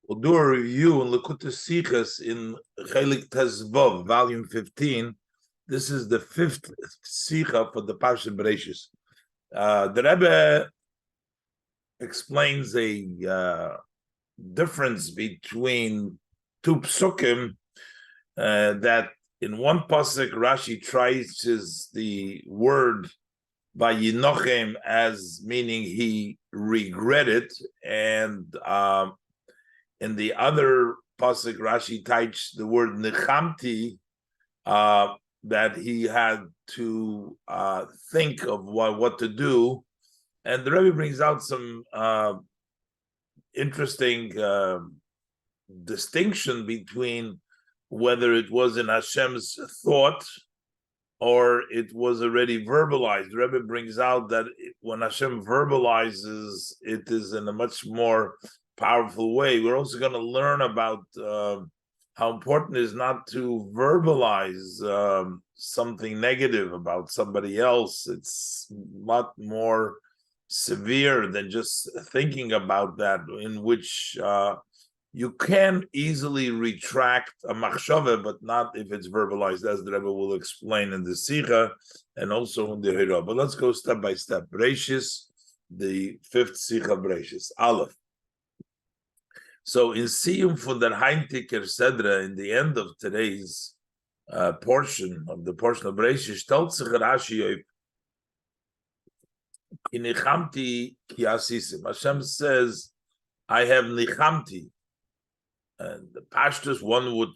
We'll do a review in Likutei Sichos in Chelek Tezvav, volume 15. This is the fifth Sicha for the Parsha Breishis. The Rebbe explains a difference between two psukim that in one pasuk Rashi traces the word by Yinochem as meaning he regretted, and in the other pasuk Rashi types the word nechamti, that he had to think of what to do, and the Rebbe brings out some interesting distinction between whether it was in Hashem's thought or it was already verbalized. The Rebbe brings out that when Hashem verbalizes, it is in a much more powerful way. We're also going to learn about how important it is not to verbalize something negative about somebody else. It's a lot more severe than just thinking about that, in which you can easily retract a machshava, but not if it's verbalized, as the Rebbe will explain in the Sicha and also in the Hira. But let's go step by step. Breishis, the fifth Sicha Breishis, Aleph. So in Siyum von der Heintiker Sedra, in the end of today's portion of Breishis, stellt sich Rashi in Nichamti ki asisim. Hashem says, I have Nichamti. And the Pashtus, one would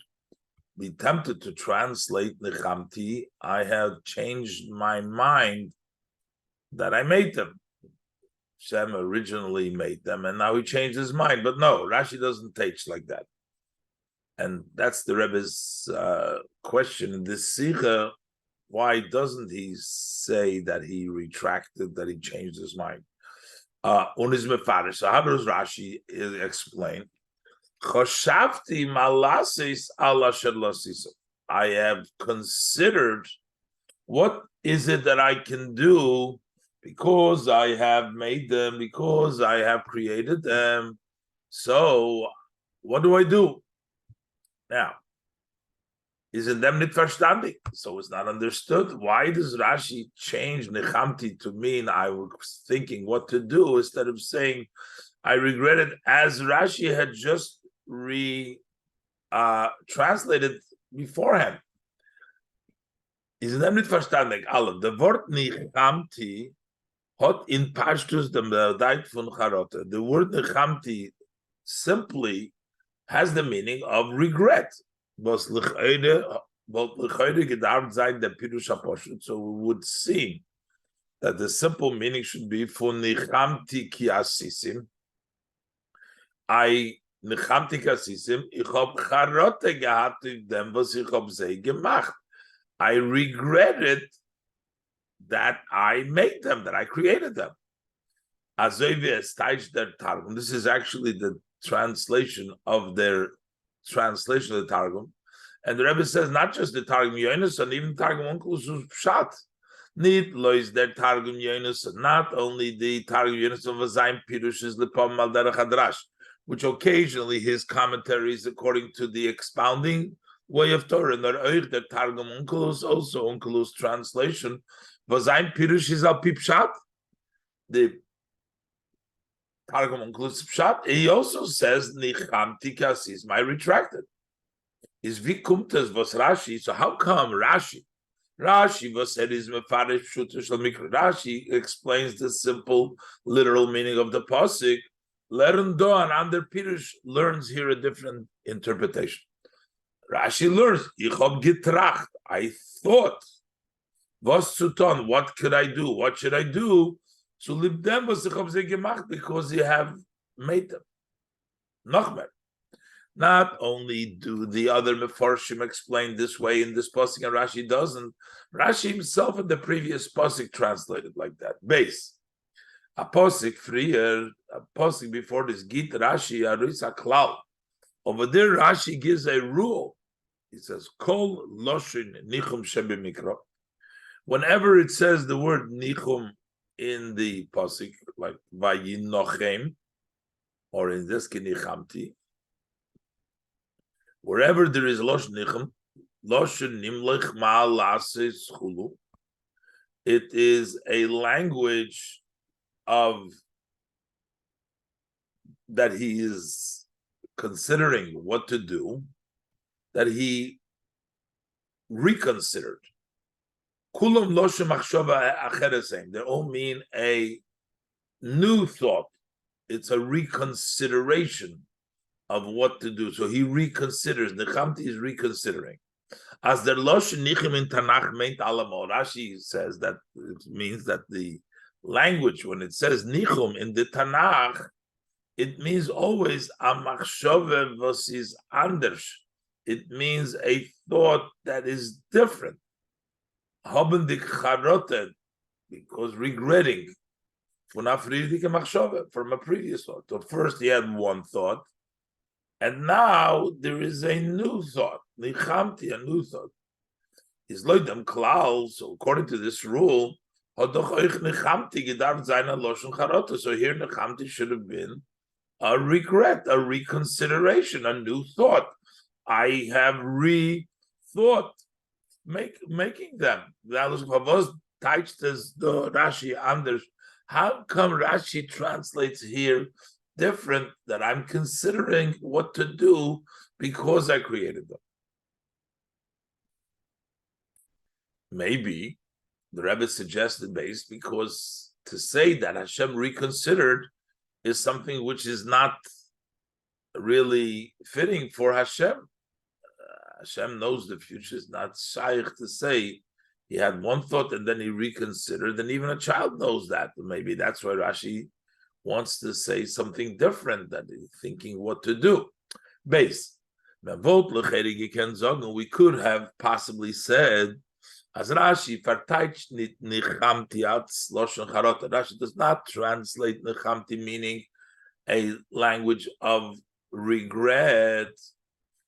be tempted to translate Nechamti, I have changed my mind that I made them. Shem originally made them, and now he changed his mind. But no, Rashi doesn't teach like that. And that's the Rebbe's question in this Sicha. Why doesn't he say that he retracted, that he changed his mind? So how does Rashi explain? I have considered what is it that I can do because I have made them, because I have created them. So what do I do? Now, isn't them nicht verstandig? So it's not understood. Why does Rashi change nechamti to mean I was thinking what to do instead of saying I regret it, as Rashi had just translated beforehand? Isn't them nicht verstandig? Alle. The word nechamti hot in Pashtus dem Deit von Charote. The word nechamti simply has the meaning of regret. So we would see that the simple meaning should be for nichamti ki asisim. I nichamti ki asisim. Ich hab charote gehabt in dem, was ich hab sie gemacht. I regretted that I made them, that I created them. This is actually the translation of their translation of the Targum. And the Rebbe says not just the Targum Yonis, and even Targum Onkelos Pshat. Need lois der Targum Yonis, not only the Targum Yonis of Vazayim Pirush Lepam Al Derech Hadrash, which occasionally his commentaries according to the expounding way of Torah, and the Targum Onkelos, also Onkelos translation, Vazayim Pirush is Al Pipshat, the Targum includes Pshat. He also says Nichamti Kasis, my retracted. Is Vikumtas was Rashi. So how come Rashi was said is Mefarish Pshuta Shel Mikra? Rashi explains the simple literal meaning of the pasuk. Learn do, and under Pirush learns here a different interpretation. Rashi learns Ich hab getracht. I thought. Was zu tun? What could I do? What should I do? So live them was gemacht because you have made them. Nochmer. Not only do the other Mefarshim explain this way in this pasuk, and Rashi doesn't. Rashi himself in the previous pasuk translated like that. Base. A pasuk freer, a pasuk before this Git Rashi Arisa Klau. Over there, Rashi gives a rule. He says, Kol Loshin Nichum Shebe Mikra. Whenever it says the word Nichum in the pasuk, like Vayinochem, or in this Kinichamti, Wherever there is Loshen Nichem, Loshen Nimlech Ma'alase Schulu, it is a language of that he is considering what to do, that he reconsidered. Kulam Loshen Machshava Acheresem. They all mean a new thought. It's a reconsideration of what to do. So he reconsiders. Nechamti is reconsidering. As the Loshen Nichim in Tanakh meint alamo. Rashi says that it means that the language, when it says Nichum in the Tanakh, it means always a machshove was is anders. It means a thought that is different. Haben dik charotet, because regretting from a previous thought. So first he had one thought, and now there is a new thought. Nichamti, a new thought. Is loydem klal. So according to this rule, so here nechamti should have been a regret, a reconsideration, a new thought. I have rethought making them. How come Rashi translates here different, that I'm considering what to do because I created them? Maybe the Rebbe suggested based because to say that Hashem reconsidered is something which is not really fitting for Hashem. Hashem knows the future. Is not shaykh to say he had one thought and then he reconsidered, and even a child knows that. Maybe that's why Rashi wants to say something different, that he's thinking what to do. Base. We could have possibly said, as Rashi, Rashi does not translate nechamti, meaning a language of regret.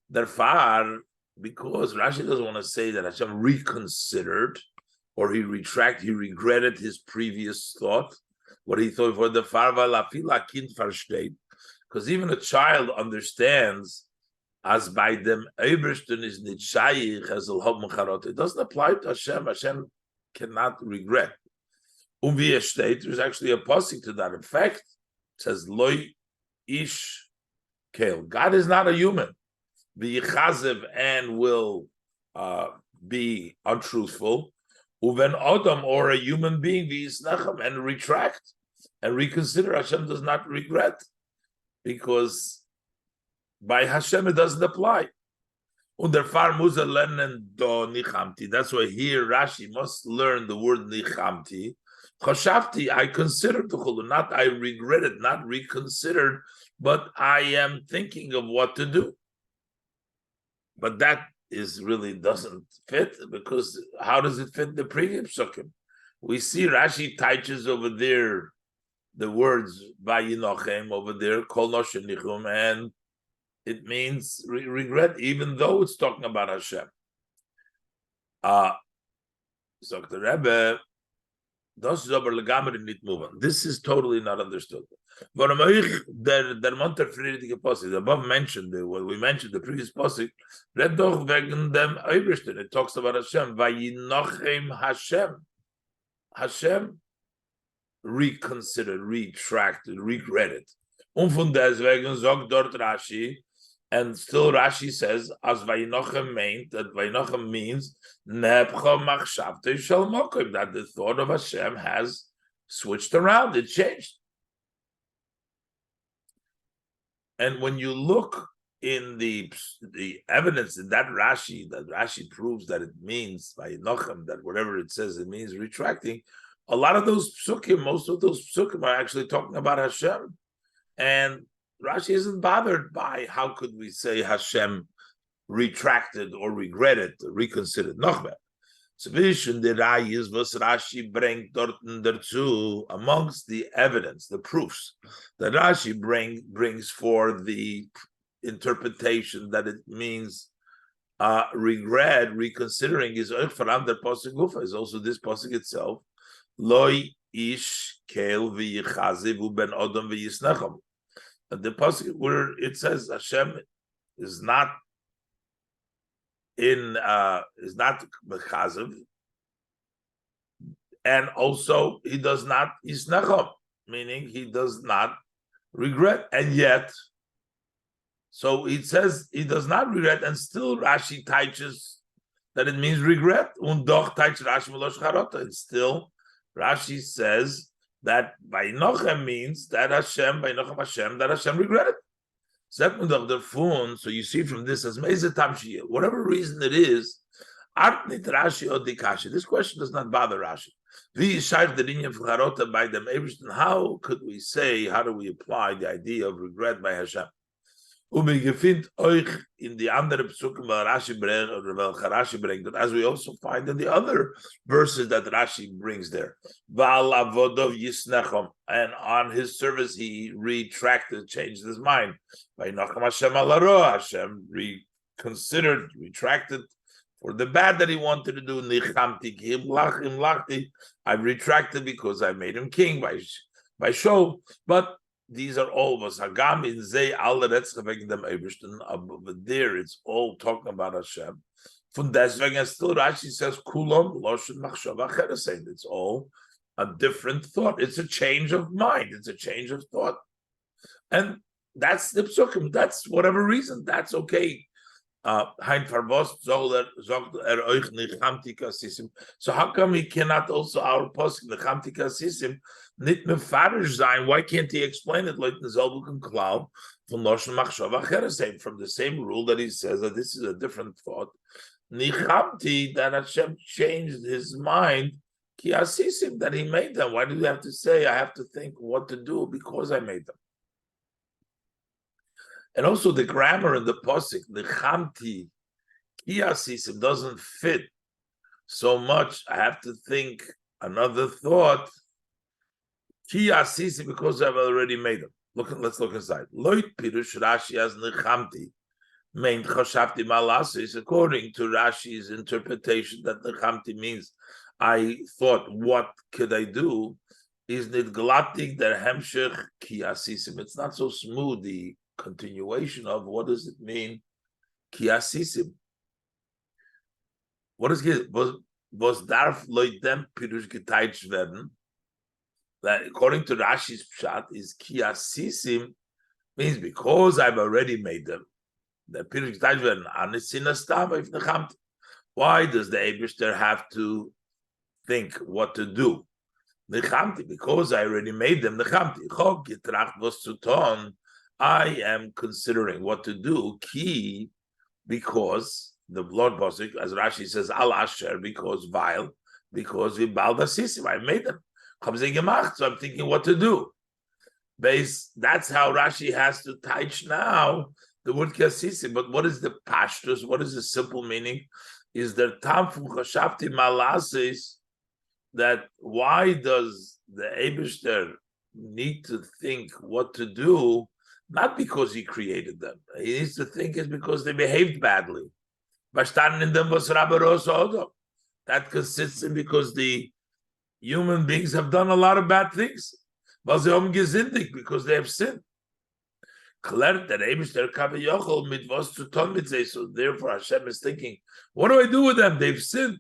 Therefore, because Rashi doesn't want to say that Hashem reconsidered or he regretted his previous thought, what he thought for the farva lafila kind versteht, because even a child understands as by them Ebersten is nit shaykh as al hob mecharot. It doesn't apply to Hashem. Hashem cannot regret. Via state, there's actually a pasuk to that effect. It says loy ish kel. God is not a human. Be chazev and will be untruthful. Uven Adam, or a human being, be isnachem and retract and reconsider. Hashem does not regret, because by Hashem it doesn't apply. That's why here Rashi must learn the word nichamti. Chashavti, I considered the chulu, not I regretted, not reconsidered, but I am thinking of what to do. But that is really doesn't fit, because how does it fit the previous psukim? We see Rashi touches over there the words vayinochem over there, kol noshen nichum, and it means regret, even though it's talking about Hashem. So the Rebbe, this is totally not understood. The above mentioned, when we mentioned the previous pasuk, it talks about Hashem. Vayinochem Hashem. Hashem reconsidered, retracted, regretted. Von deswegen sagt dort Rashi, and still Rashi says, as Vayinochem meant, that Vayinochem means Nebcha Machshavte Shel Mokim, that the thought of Hashem has switched around, it changed. And when you look in the evidence in that Rashi proves that it means Vayinochem, that whatever it says, it means retracting. A lot of those psukim, most of those psukim are actually talking about Hashem. And Rashi isn't bothered by how could we say Hashem retracted or regretted, reconsidered. Nochmer. Zwischen the Rayis was Rashi bringt dorten dazu, amongst the evidence, the proofs that Rashi brings for the interpretation that it means regret, reconsidering, is veran der pasuk gufa, is also this pasuk itself. Loi ish kel v'yichaziv uben odom v'yisnacham. The pasuk where it says Hashem is not is not mechazev, and also he does not isnachom, meaning he does not regret, and yet, so it says he does not regret, and still Rashi teaches that it means regret. Und doch teach Rashi melosh charota, and still Rashi says that by Nochem means that Hashem, by Nochem Hashem, that Hashem regretted. Second of the phone, so you see from this as whatever reason it is, Rashi or Dikashi. This question does not bother Rashi. By them, how could we say, how do we apply the idea of regret by Hashem? In the other psukim Rashi brings, but as we also find in the other verses that Rashi brings there, and on his service he retracted, changed his mind. By Nacham Hashem alaro, Hashem retracted for the bad that he wanted to do. I retracted because I made him king by show, but these are all of us. Hagam in Zay al wegen dem Eibishten. Over there, it's all talking about Hashem. Von deswegen, still Rashi says, Kulam loshen machshava cheresein. It's all a different thought. It's a change of mind. It's a change of thought. And that's the psukim. That's whatever reason. That's okay. So how come he cannot also our posuk nechamtika sisim nit mefarish zayin? Why can't he explain it like the Zolbuk Klau from Loshen Machshava Cheresein, from the same rule that he says that this is a different thought? Nichamti, that Hashem changed his mind, ki asisim, that he made them. Why do you have to say I have to think what to do because I made them? And also the grammar in the posik, the chamti kiasisim, doesn't fit so much. I have to think another thought. Kiasisim, because I've already made them. Let's look inside. Loit pirush Rashi as nechamti meant chashavti malasis, according to Rashi's interpretation that nechamti means I thought, what could I do? Is nit glatik der hemshech kiasisim. It's not so smooth. The continuation of what does it mean? Kiasisim. What is it? Was darf loitem pirush getayt werden? That according to Rashi's pshat is kiasisim means because I've already made them. The pirush getayt werden anisina stam if nechamt. Why does the Eibishter have to think what to do? Nechamti, because I already made them. Nechamti. Chok getracht was zu ton. I am considering what to do. Ki, because the Lord Bosik, as Rashi says, al asher, because vile, because we baldasisim, I made them. So I'm thinking what to do. That's how Rashi has to teach now the word kiasisim. But what is the pashtus? What is the simple meaning? Is there tamfu chashavti malasis? That why does the Eibishter need to think what to do? Not because he created them. He needs to think is because they behaved badly. That consists in because the human beings have done a lot of bad things. Because they have sinned. So therefore Hashem is thinking, what do I do with them? They've sinned.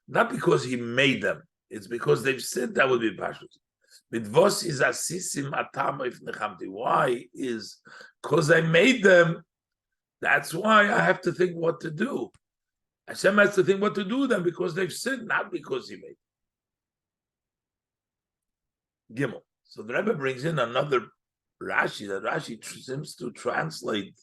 Not because he made them. It's because they've sinned. That would be pashut. Mitvos is asisim atam if nechamti. Why is because I made them? That's why I have to think what to do. Hashem has to think what to do with them because they've sinned, not because he made them. Gimel. So the Rebbe brings in another Rashi that Rashi seems to translate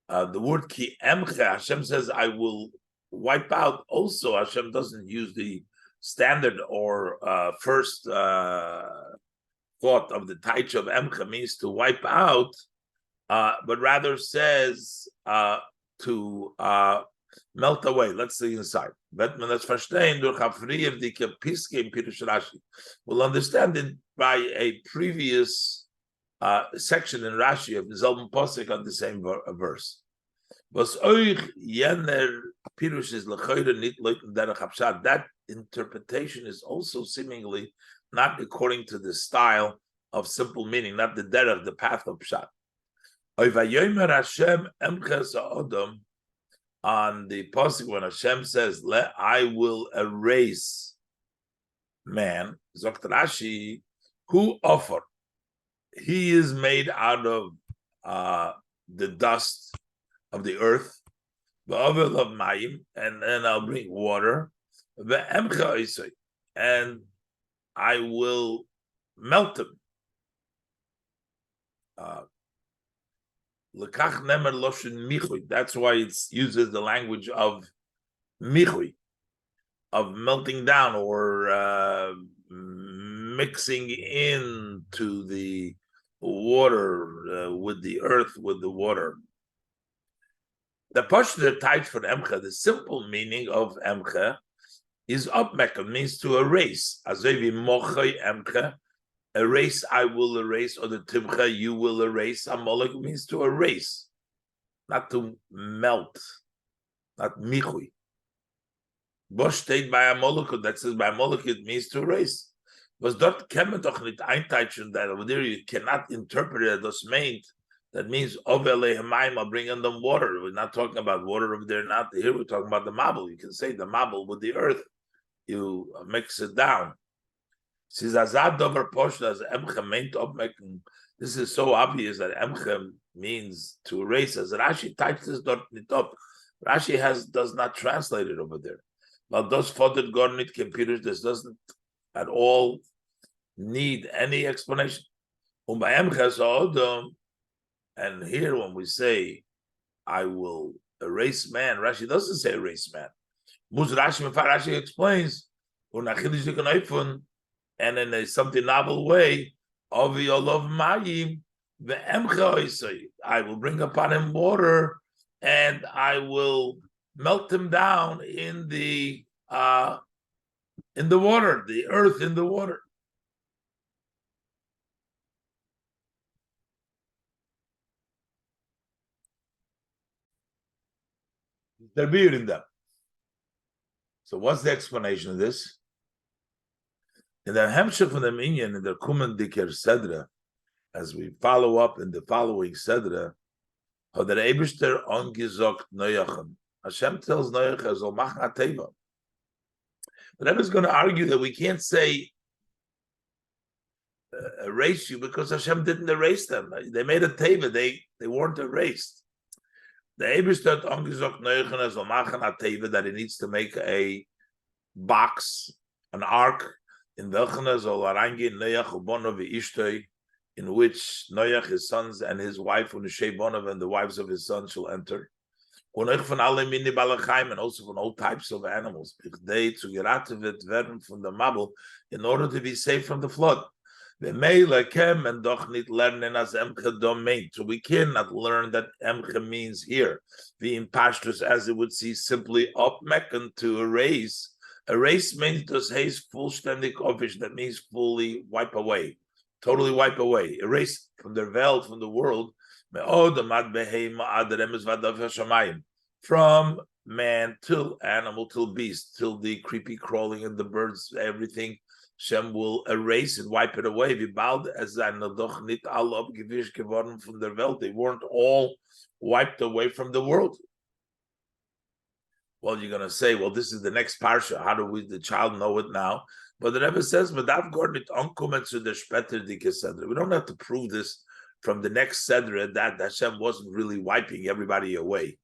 the word ki emche. Hashem says, "I will wipe out." Also, Hashem doesn't use the standard or first thought of the taich of emcha means to wipe out, but rather says to melt away. Let's see inside. We'll understand it by a previous section in Rashi of the Zalman Posek on the same verse. That interpretation is also seemingly not according to the style of simple meaning, not the derech, the path of pshat. on the pasuk when Hashem says, I will erase man, Zokt Rashi, who offer? He is made out of the dust of the earth, and then I'll bring water, and I will melt him. That's why it uses the language of michui, of melting down or mixing into the water with the earth, with the water. The pashto type for emcha, the simple meaning of emcha is upmeka, means to erase. Azevi mochai emcha, erase, I will erase, or the timcha, you will erase. Amolek means to erase, not to melt, not michui. Bosh state by Amolek, that says by Amolek, it means to erase. Was dort kemen doch nicht einteichen, that over there you cannot interpret it as meant. That means I'll bring in them water. We're not talking about water over there, not here. We're talking about the mabel. You can say the mabel with the earth. You mix it down. This is so obvious that emcha means to erase. As Rashi types this dort nicht up. Rashi does not translate it over there. But those fodder garnet computers, this doesn't at all need any explanation. And here, when we say, I will erase man, Rashi doesn't say erase man. Rashi explains, and in a something novel way, I will bring upon him water, and I will melt him down in the water, the earth in the water. They're beard in them. So what's the explanation of this? In the Hemshech from the Minyan, in the Kumen Diker Sedra, as we follow up in the following Sedra, how the Eibishter ongezogt Noyachem. Hashem tells Noach as Olmach Teva. But Rebbe is going to argue that we can't say erase you because Hashem didn't erase them. They made a teva. They weren't erased. The Eibishter ongezogt Noach as Olmach Teva that he needs to make a box, an ark, in welchen soll reingehen Noach ubono v'ishtoi, in which Noach, his sons, and his wife, and the wives of his sons shall enter. And also from all types of animals, from the mabel, in order to be safe from the flood. So we cannot learn that emcha means here, being pashtus, as it would see simply upmecken, to erase. Erase means das heißt vollständig offish, that means fully wipe away, totally wipe away, erase from their world, from the world, from man till animal till beast, till the creepy crawling and the birds, everything. Shem will erase it, wipe it away. As from their world, they weren't all wiped away from the world. Well, you're going to say, well, this is the next parsha. How do the child know it now? But the Rebbe says, we don't have to prove this from the next Sedra that Hashem wasn't really wiping everybody away.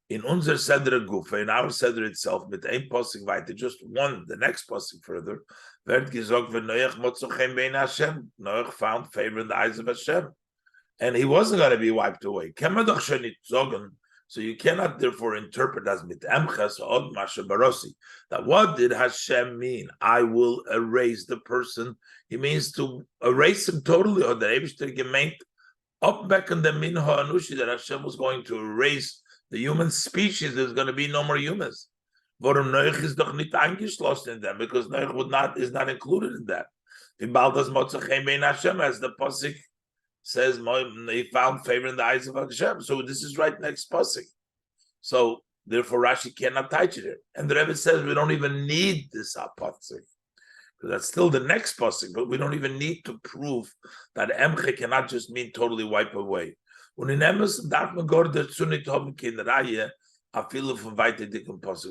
In unser Sedra Gufa, in our Sedra itself, mit ein Posik weiter, just one, the next Posik further, werd gesagt, when Noach motzuchem bein Hashem, Noach found favor in the eyes of Hashem. And he wasn't going to be wiped away. So you cannot therefore interpret as mit emches od masha barosi. That what did Hashem mean? I will erase the person. He means to erase him totally. Or the Eibishter gemeint upbecken the minha anushi, that Hashem was going to erase the human species. There's going to be no more humans. Warum Noach is doch nicht eingeschlossen in them, because Noach is not included in that. As the pasuk says, he found favor in the eyes of Hashem. So this is right next pasuk. So therefore Rashi cannot touch it. And the Rebbe says we don't even need this pasuk, because that's still the next pasuk. But we don't even need to prove that emche cannot just mean totally wipe away. When in emes darf man go to the Tsunit Homikin Raya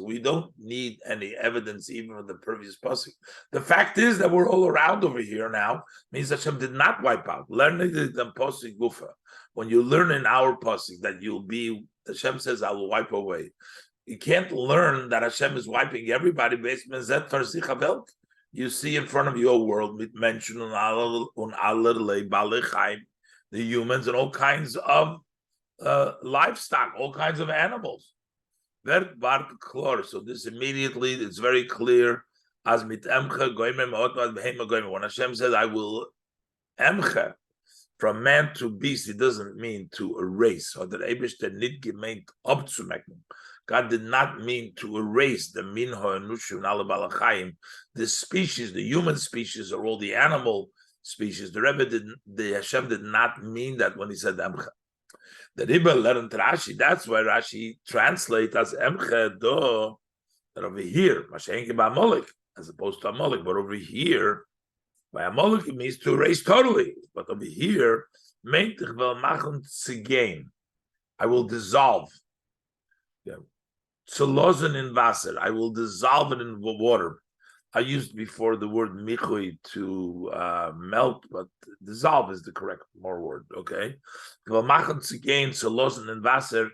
We don't need any evidence even from the previous pasuk. The fact is that we're all around over here now. Means Hashem did not wipe out. Learning the pasuk gufa. When you learn in our pasuk that you'll be, Hashem says, I will wipe away. You can't learn that Hashem is wiping everybody based on Zet Farsicha Welt. You see in front of your world mentioned the humans and all kinds of livestock, all kinds of animals. So this immediately, it's very clear. As mit emcha when Hashem says, I will emcha, from man to beast, it doesn't mean to erase. Or that Eibishter nit gemeint abzumecken. God did not mean to erase the minho enushu and alabalachayim, the species, the human species, or all the animal species. The Hashem did not mean that when he said emcha. The Rebbe learned Rashi. That's why Rashi translates as emcha do, that over here, Mashenke ba'amolik, as opposed to amolik, but over here, by amolik it means to erase totally. But over here, meintich vel machen zigein, I will dissolve. Zelozen in Wasser, I will dissolve it in water. I used before the word michui to melt, but dissolve is the correct more word, okay? Zelozen in Wasser,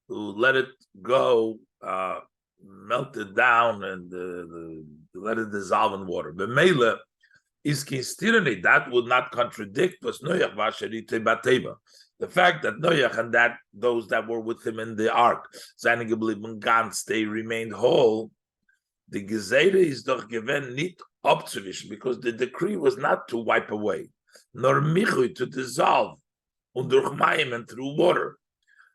to let it go, melt it down, and let it dissolve in water. B'meila is kistirani, that would not contradict was Noach vasherite bateva. The fact that Noach and that those that were with him in the ark, seine geblieben ganz, they remained whole. The Gezeire is doch given nit abzuwischen, because the decree was not to wipe away, nor michui, to dissolve, und durch mayim, and through water.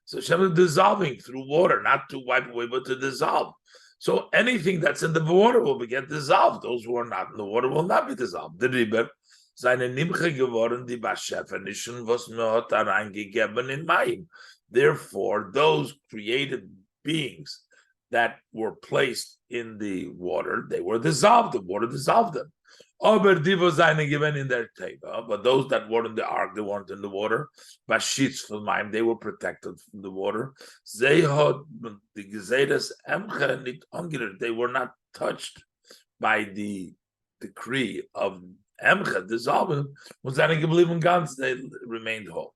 So Hashem is dissolving through water, not to wipe away, but to dissolve. So anything that's in the water will get dissolved. Those who are not in the water will not be dissolved. The Riber, seine Nimche geworden, die Beschäftigten, was mir hat reingegeben in Mayim. Therefore, those created beings that were placed in the water, they were dissolved. The water dissolved them. Aber die was seine given in their table, but those that were in the ark, they weren't in the water. Bashitz from Mayim, they were protected from the water. They had the Gezeres Emcha nit angerührt. They were not touched by the decree of Emcha dissolving. Was seine geblieben ganz, they remained whole.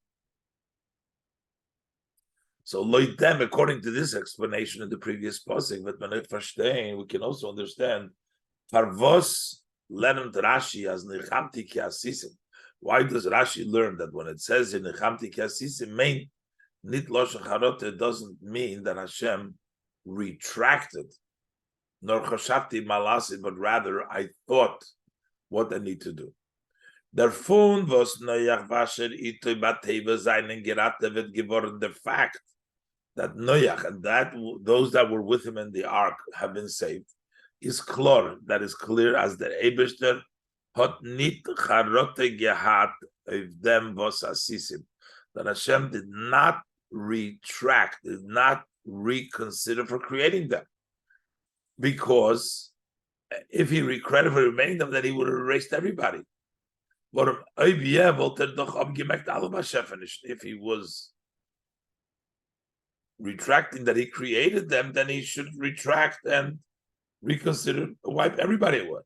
So them, according to this explanation in the previous passage, but when we can also understand Parvos learned Rashi as Nechamti ki asisim. Why does Rashi learn that when it says in Nechamti ki asisim, main nit loshen charot, it doesn't mean that Hashem retracted, nor chashavti malasi, but rather I thought what I need to do. Therefore, was Noach vasher itoy bateva seinen geratte wird geworden, the fact that Noach and that those that were with him in the ark have been saved is clear. That is clear as the Eibishter hat nit charote gehat of them was asisim. That Hashem did not retract, did not reconsider for creating them, because if he recredited for remaining them, then he would have erased everybody. But if he was retracting that he created them, then he should retract and reconsider, wipe everybody away.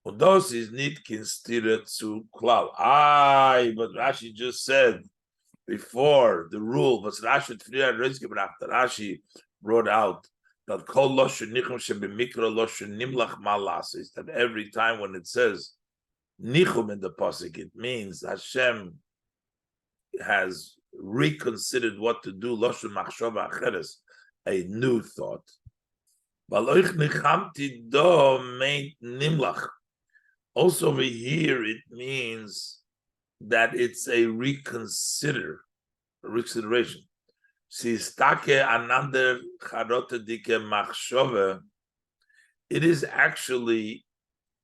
Und das is nicht considered zu klar. But Rashi just said before the rule was Rashi Rashi brought out that kol loshen nichum shebimikra loshen nimlach malas, is that every time when it says nichum in the pasuk, it means Hashem has reconsidered what to do, loshen machshava acheres, a new thought. Also over here, it means that it's a reconsideration. It is actually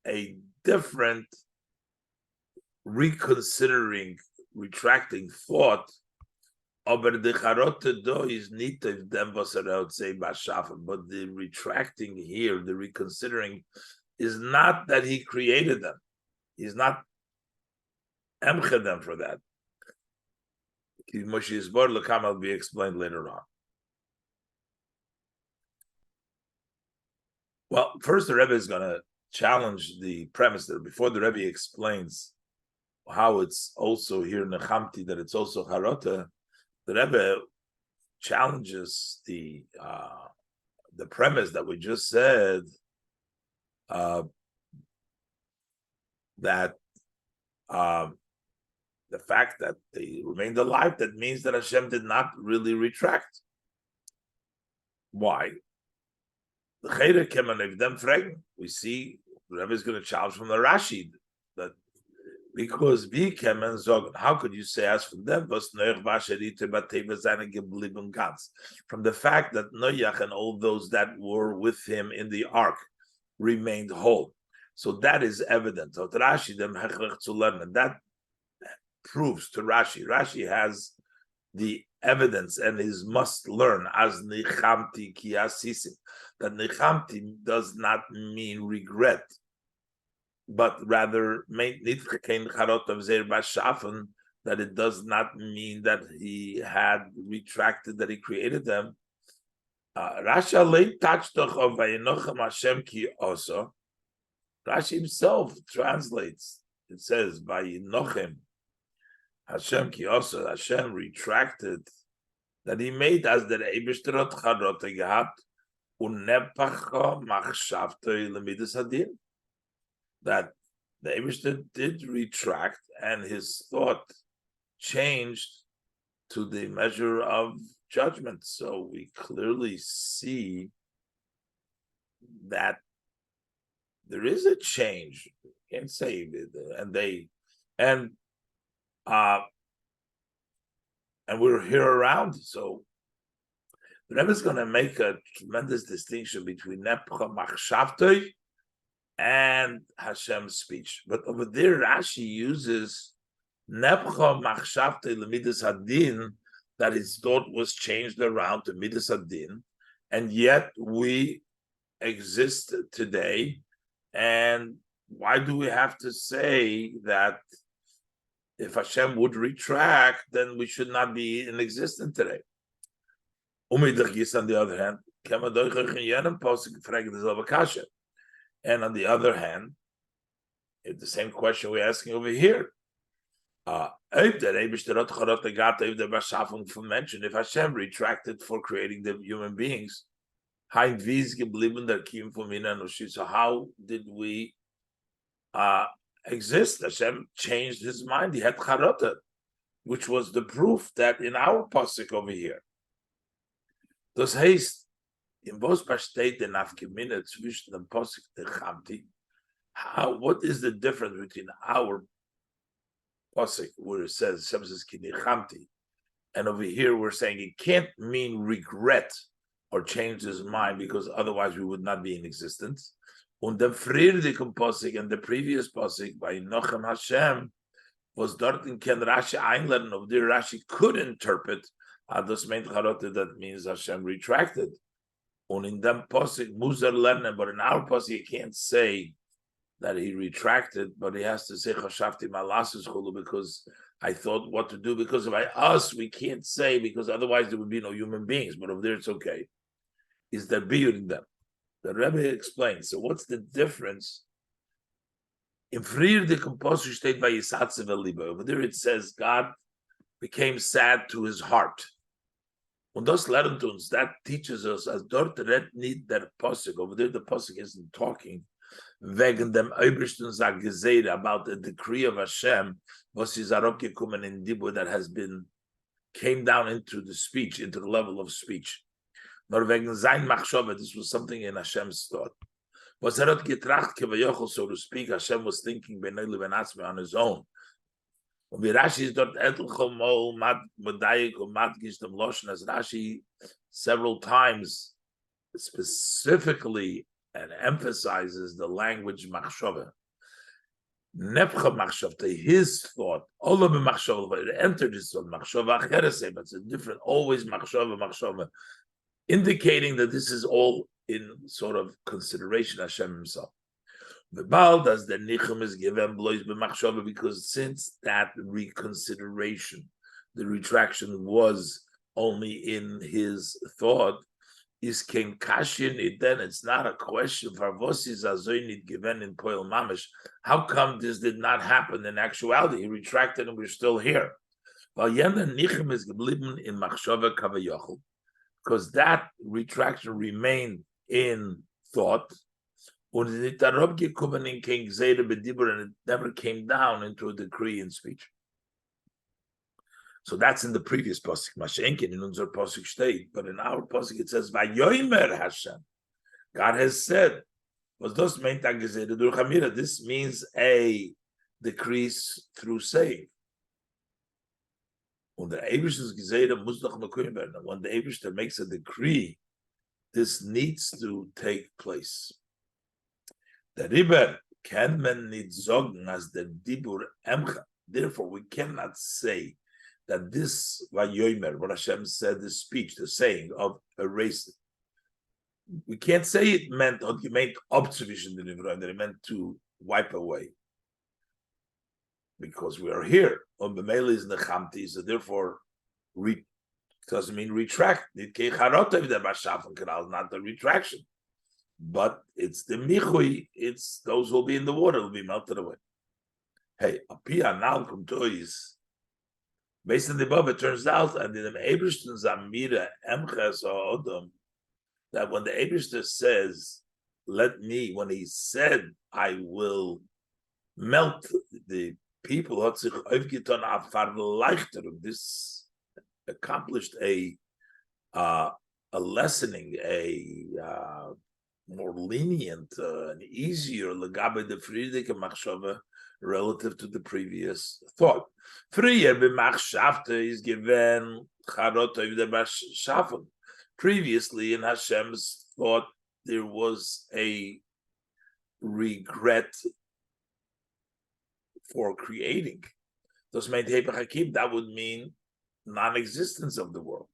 a different reconsidering, retracting thought. But the retracting here, the reconsidering, is not that he created them. He's not emched them for that. Will be explained later on. Well, first the Rebbe is going to challenge the premise there before the Rebbe explains how it's also here nechamti, that it's also harota. The Rebbe challenges the premise that we just said, that the fact that they remained alive, that means that Hashem did not really retract. Why? The Chelek came and them fragen. We see the Rebbe is going to challenge from the Rashi that because we came and sagen, how could you say as from them was Noach vasherite bateva seine geblieben ganz? From the fact that Noach and all those that were with him in the ark remained whole. So that is evident. So Rashi them hechrech to learn, and that proves to Rashi. Rashi has the evidence and is must learn as nichamti ki asisim. That nichamti does not mean regret, but rather that it does not mean that he had retracted, that he created them. Rashi himself translates. It says, "Vayinochem Hashem ki oso." Hashem retracted, that he made as the Eibishterot charot gehabt unepacha machshavtoi lemidas hadin. That the Eibishter did retract, and his thought changed to the measure of judgment. So we clearly see that there is a change. You can't say it. And we're here around. So the Rebbe is going to make a tremendous distinction between Nepcha Machshavtoi and Hashem's speech. But over there, Rashi uses Nepcha Machshavtoi Lemidas Hadin, that his thought was changed around to Midas Hadin, and yet we exist today. And why do we have to say that if Hashem would retract, then we should not be in existence today? On the other hand, and on the other hand, it's the same question we're asking over here. If Hashem retracted for creating the human beings, so how did we exist? Hashem changed his mind. He had charata, which was the proof that in our pasuk over here. Das heißt, in was besteht der Nafkemine zwischen dem pasuk der Chamti? What is the difference between our pasuk where it says Hashem says Kini Chamti, and over here we're saying it can't mean regret or change his mind, because otherwise we would not be in existence. Und the frierdigen pasuk and the previous pasuk by Nochem Hashem was dort in Ken Rashi einladen, of there Rashi could interpret das meint charote, that means Hashem retracted. Und in them pasuk Muzer lernen, but in our pasuk you can't say that he retracted, but he has to say chashavti malasus chulu, because I thought what to do, because by us we can't say, because otherwise there would be no human beings. But over there it's okay. Is there biyud in them? The Rebbe explains. So what's the difference? In Frier the composer state by Yisatzev Liba. Over there it says God became sad to his heart. Und das lernt uns, that teaches us, as dort red need der Pasuk. Over there the Pasuk isn't talking wegen dem Obersten sag Geseire, about the decree of Hashem, was is gekommen in Dibur, that has been came down into the speech, into the level of speech. Nor wegen sein Machshava, this was something in Hashem's thought. Was hat getracht kevayochel, so to speak, Hashem was thinking beneli benatzme on his own. Und wie Rashi is dort etelchomol madayik und madgish dem loshen, as Rashi several times specifically and emphasizes the language machshava. Nepcha machshavte, his thought, all of the machshava, it entered his thought, machshava acherese, but it's a different, always machshava, indicating that this is all in sort of consideration Hashem himself. The bald as the nichum is given blows b'machshava, because since that reconsideration, the retraction was only in his thought, is kein kashin it, then it's not a question for was is azoinit given in poil mamish. How come this did not happen in actuality? He retracted and we're still here. Weil jender nichem is geblieben in machshava kavayochel, because that retraction remained in thought, and it never came down into a decree in speech. So that's in the previous pasuk. Mashenkin in unser pasuk state, but in our pasuk it says Vayomer Hashem. God has said, "Was das meint gesehen durch Amira?" This means a decrease through saying. When the Eibishter's gesehen muss doch mekuim werden. When the Eibishter makes a decree, this needs to take place. The Riber can man nicht sagen as the Dibur Emcha. Therefore, we cannot say that this Vayomer, what Hashem said, the speech, the saying of erased it. We can't say it meant observation that it meant to wipe away. Because we are here. On Bemele is Nechamti, so therefore doesn't mean retract. Not the retraction. But it's the michui, it's those who will be in the water will be melted away. Hey, apia now come to is based on the above, it turns out, and in the Eberstein Zamira Emches Odom, that when the Eberstein says, when he said, I will melt the people, this accomplished a lessening, a more lenient and easier legabe the Friedrich machshava relative to the previous thought. Frier b'machshavte is given charot of the machshafen. Previously in Hashem's thought there was a regret for creating. That would mean non-existence of the world.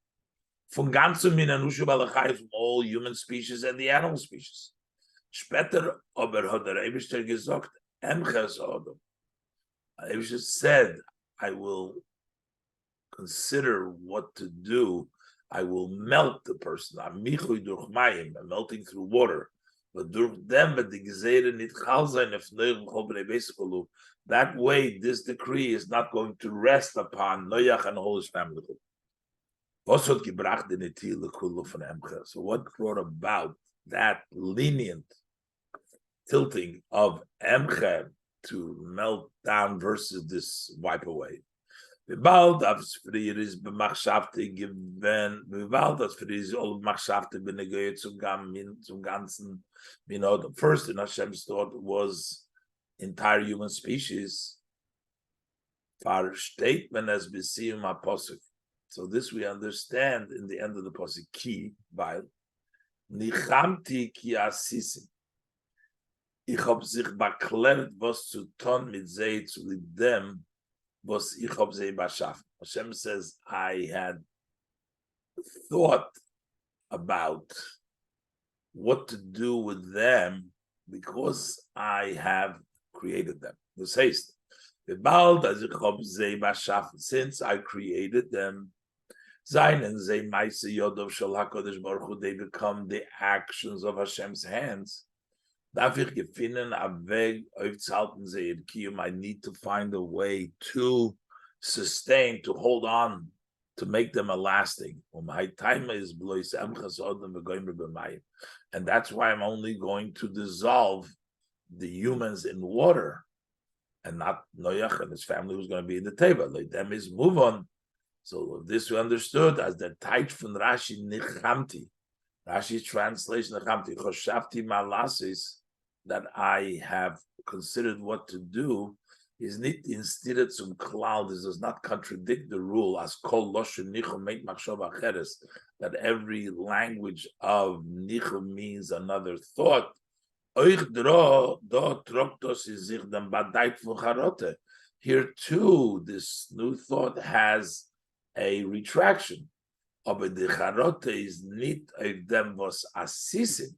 Von ganzem Minanushu Balachai, from all human species and the animal species. Später aber hat der Eibishter gesagt, Emches Odom. Eibishter said, I will consider what to do. I will melt the person. I'm melting through water. But durch them, but the Gezere nit chal sein if that way, this decree is not going to rest upon Noach and all his family. So what brought about that lenient tilting of Emchem to melt down versus this wipe away? Bald as Frier is bemachschafte given, bald as Frier is all machschafte benegayt zum ganzen, the first in Hashem's thought was entire human species. Far statement as besium apostle. So this we understand in the end of the pasuk. Ki by nichamti ki asisim. Ich hab sich beklärt, was zu tun mit sie zu dem, was ich hab sie beschaffen. Hashem says, I had thought about what to do with them because I have created them. This says, since I created them, they become the actions of Hashem's hands. I need to find a way to sustain, to hold on, to make them a lasting. And that's why I'm only going to dissolve the humans in water, and not Noach and his family who's going to be in the table. Like them is move on. So this we understood as the tight from Rashi Nichamti. Rashi's translation Nichamti Choshavti Malasis, that I have considered what to do, is not instead some cloud. This does not contradict the rule as kol loshen nichum make machshava acheres, that every language of nichum means another thought. Here too, this new thought has a retraction. Aber the charote is nit of them was asisim.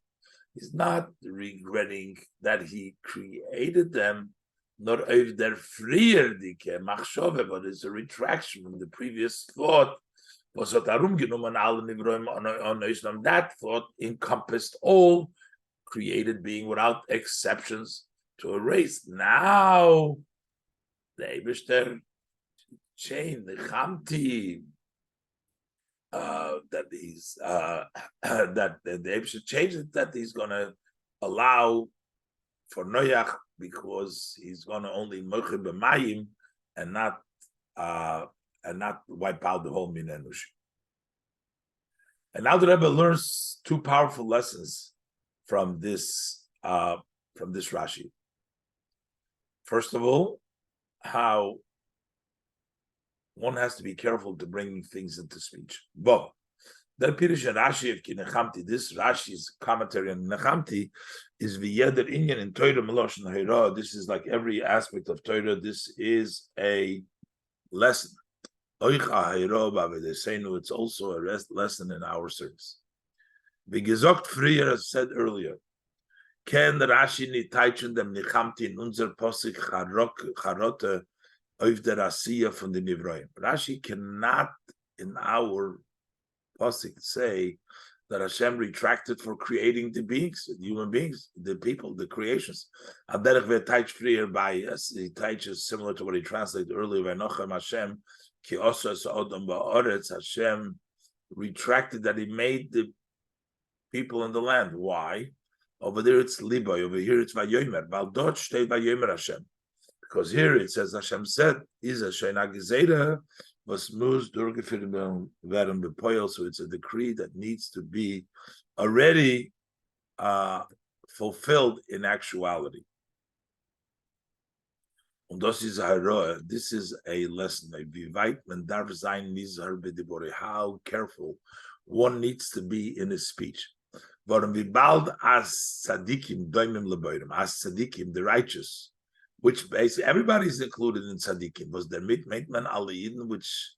He's not regretting that he created them, nor of their freer dike machshove, but it's a retraction from the previous thought. That thought encompassed all created being without exceptions to a race. Now, the Eibishter chain, the Chamti, that he's that the Eibishter changes that he's going to allow for Noach because he's going to only moche b'mayim and not wipe out the whole min enush. And now the Rebbe learns two powerful lessons from this Rashi. First of all, how one has to be careful to bring things into speech. But the Pirish and Rashi of Kinechamti, this Rashi's commentary on Nechamti, is v'yeder inyan in Torah Meloshon Hira. This is like every aspect of Torah. This is a lesson. It's also a lesson in our service. Wie gesagt früher, as said earlier, can Rashi nicht teitschen dem Nechamti in unser Posik Charote auf der Asiya von den Nivroim. Rashi cannot in our Posik say that Hashem retracted for creating the beings, the human beings, the people, the creations. And derech we teitsch früher by us, he teitches similar to what he translated earlier, V'nochem Hashem, ki osas odom ba'oretz, Hashem retracted that he made the people in the land. Why? Over there it's liboy, over here it's vayomer. Bal dort steht vayomer Hashem. Because here it says Hashem said, is a sheina gezeira, was mus durchgeführt werden bepoil, so it's a decree that needs to be already fulfilled in actuality. Und das ist this is a lesson. How careful one needs to be in his speech. Warum wie bald as tzadikim doimim leboirim, as tzadikim, the righteous, which basically everybody's included in tzadikim, was der mitman alle Yidden, which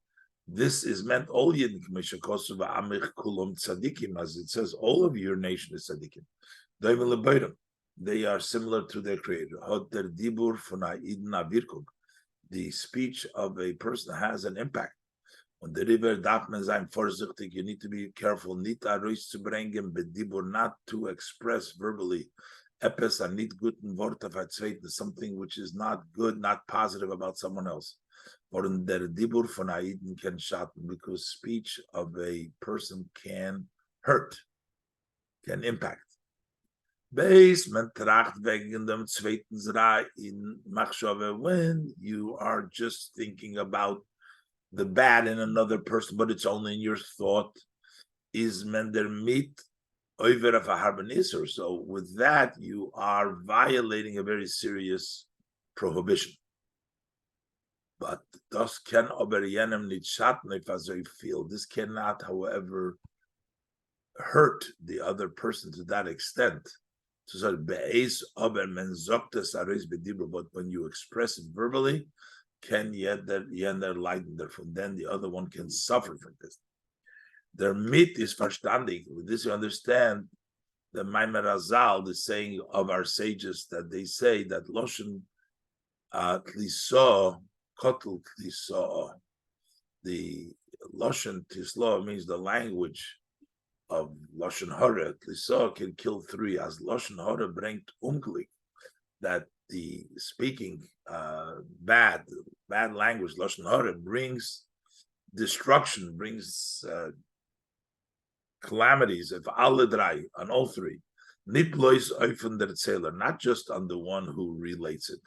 this is meant all Yidden, tzadikim, as it says, all of your nation is tzadikim. Doimim leboirim, they are similar to their creator. Hot der dibur von Yidden avirkug, the speech of a person has an impact. On the river, darf man sein vorsichtig. You need to be careful. Nicht arois zu bringen, bedibur, not to express verbally. Epes are nicht guten Worte verzweiten, something which is not good, not positive about someone else. Or in der dibur von Aiden can schatten, because speech of a person can hurt, can impact. Beis man tracht wegen dem zweiten Zra in Machshove, when you are just thinking about the bad in another person, but it's only in your thought, is mender mit over of a harbonisser. So with that, you are violating a very serious prohibition. But das can aber jenem nicht schatten, if as I feel. This cannot, however, hurt the other person to that extent. So be'ez aber men sagt es aris bedibur, but when you express it verbally, can yender lighten therefore, then the other one can suffer from this. Their mit is verstandig. With this, you understand the Maimer Azal, the saying of our sages, that they say that Loshen Tliso, Kotel Tliso, the Loshen Tislo means the language of Loshen Hora. Tliso can kill three, as Loshen Hora bringt Unklik, that the speaking bad language, Lashon Hara, brings destruction, brings calamities of alle drei, on all three. Nit lois oifen der Zähler, not just on the one who relates it,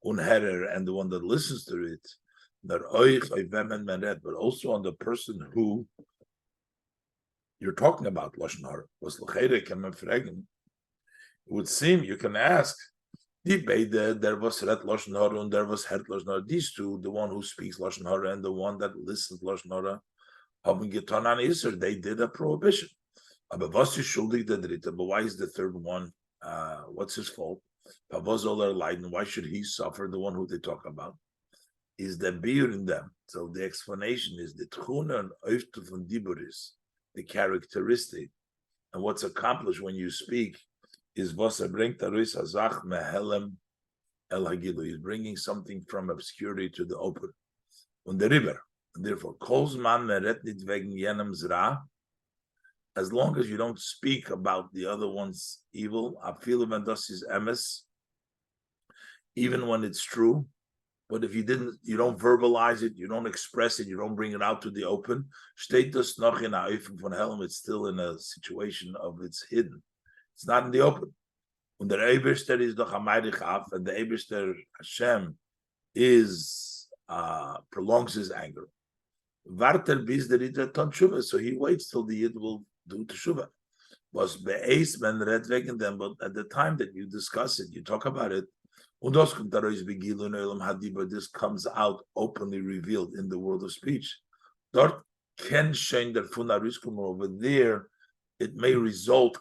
unherer, and the one that listens to it, but also on the person who you're talking about, Lashon Hara. Was l'chere can man fragen? It would seem you can ask, there was Ret Lashon Hara and there was Het Lashon Hara. These two, the one who speaks Lashon Hara and the one that listens Lashon Hara, haben getan an Isser. They did a prohibition. Aber was ist schuldig der Dritte? But why is the third one? What's his fault? Why should he suffer? The one who they talk about is the beer in them. So the explanation is the Tchuna and Oiftu von Diburis, the characteristic, and what's accomplished when you speak. Is Vasa bringt Aris Azach Mehelem El Hagilu. He's bringing something from obscurity to the open. On the river, And therefore, Kolzman meret nit wegen jenem zra, as long as you don't speak about the other one's evil, afilu when das is emes, even when it's true. But if you don't verbalize it, you don't express it, you don't bring it out to the open, steht das noch in Ha'ifim von Helm, it's still in a situation of it's hidden. It's not in the open. Und der Eberster is doch Hamaydich af, and the Eberster Hashem is prolongs his anger. Warter bis der Yid ton tshuva, so he waits till the Yid will do teshuva. Was be'eis ben red wegen them, but at the time that you discuss it, you talk about it, und das kommt daraus begilu ne'olam hadiba, this comes out openly revealed in the world of speech. Dort ken shein der funariskum, over there, it may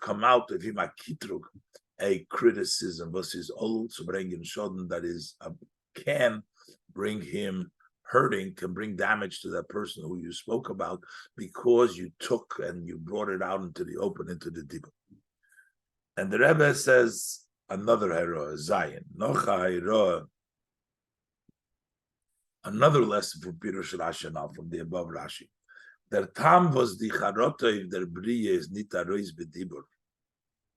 come out of him a kitrug, a criticism, was is all to bring in shoden, that is can bring him hurting, can bring damage to that person who you spoke about, because you took and you brought it out into the open, into the deep. And the Rebbe says another hero, Zion, Nocha hero, another lesson from Pirush Rashi now from the above Rashi. Der Tam was the charota if der Brie is nitarois bedibur.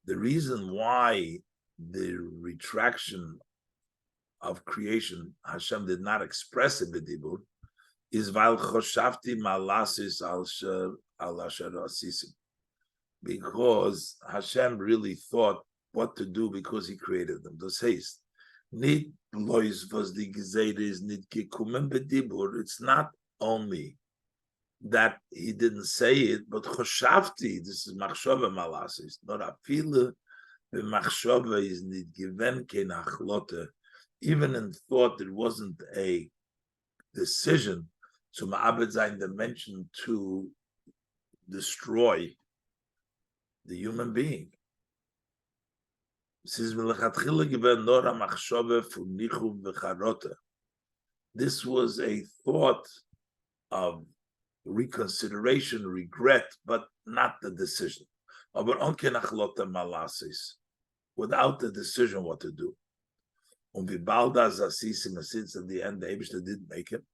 The reason why the retraction of creation Hashem did not express in bedibur is weil choshavti malasis al asher asisim, because Hashem really thought what to do because He created them. Das heißt, nit lois was the gezedes nit gekumen bedibur. It's not only that He didn't say it, but choshavti, this is machshava malasis, not afile, the machshava is nit given kein achlote. Even in thought, it wasn't a decision to ma'abed zayin dimension to destroy the human being. This was a thought of reconsideration, regret, but not the decision. Without the decision what to do. Since in the end the Eibishter didn't make it,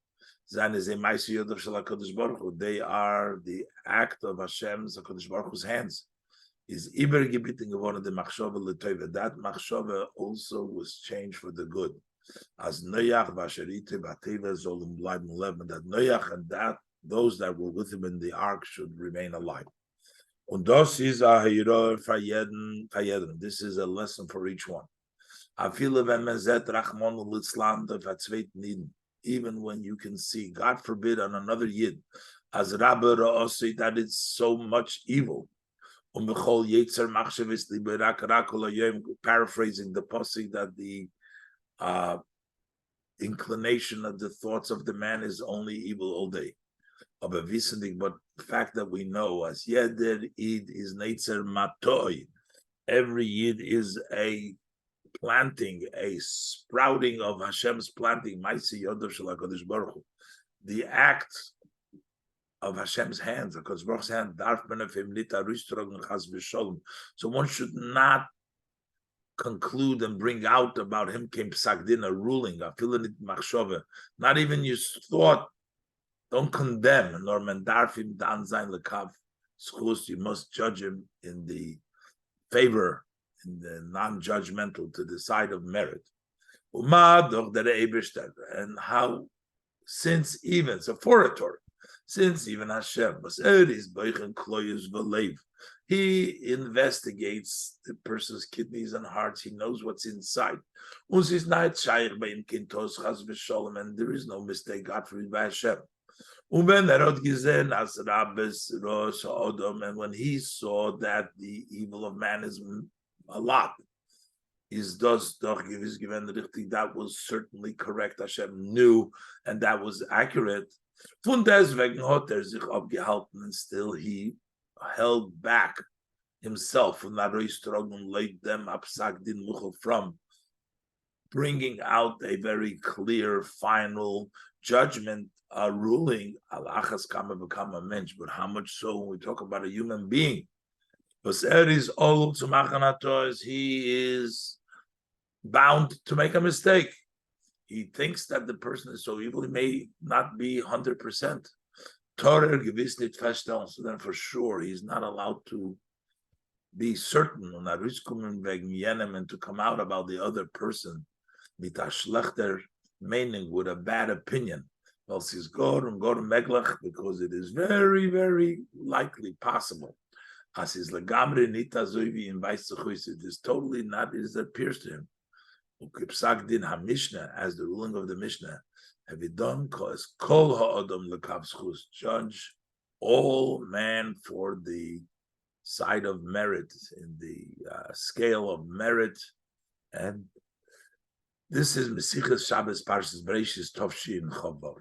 they are the act of Hashem's, HaKadosh Baruch Hu's hands. Is übergebitten geworden the machshava l'tova. That machshava also was changed for the good. As Noach v'asherite b'teva zolum bleiben leben. That Noach and that those that were with him in the ark should remain alive. Und das is a hero for jeden. This is a lesson for each one. Even when you can see, God forbid, on another yid, as Rabbi Ra'osei, that it's so much evil. Paraphrasing the pasuk, that the inclination of the thoughts of the man is only evil all day. But the fact that we know as Yeder Id is Neitzer Matoi, every Yid is a planting, a sprouting of Hashem's planting, the act of Hashem's hands, because Baruch's hand, so one should not conclude and bring out about him came psakdin, a ruling, not even your thought, don't condemn, nor mendarfim dan zayin lekav schus, you must judge him in the favor, in the non-judgmental, to the side of merit. And how, since even, it's a foretory, since even Hashem, He investigates the person's kidneys and hearts, He knows what's inside. And there is no mistake, God forbid, by Hashem. And when He saw that the evil of man is a lot, that was certainly correct. Hashem knew, and that was accurate. And still He held back Himself from bringing out a very clear final judgment, a ruling. But how much so when we talk about a human being? He is bound to make a mistake. he thinks that the person is so evil, he may not be 100%. Torah gewiss nicht feststellen, so then for sure he's not allowed to be certain on that and to come out about the other person mit a schlechter meaning, with a bad opinion. Well, he's go to Meglech, because it is very, very likely possible. As is legamre nita zoivi in Weißzuchus, it is totally not as it appears to him. Ukipsak din ha-Mishnah, as the ruling of the Mishnah, have it done cause kol ha'adam lekavschus, judge all man for the side of merit, in the scale of merit. And this is Mesichas Shabbos Parshas Breishis Tovshin Chovav.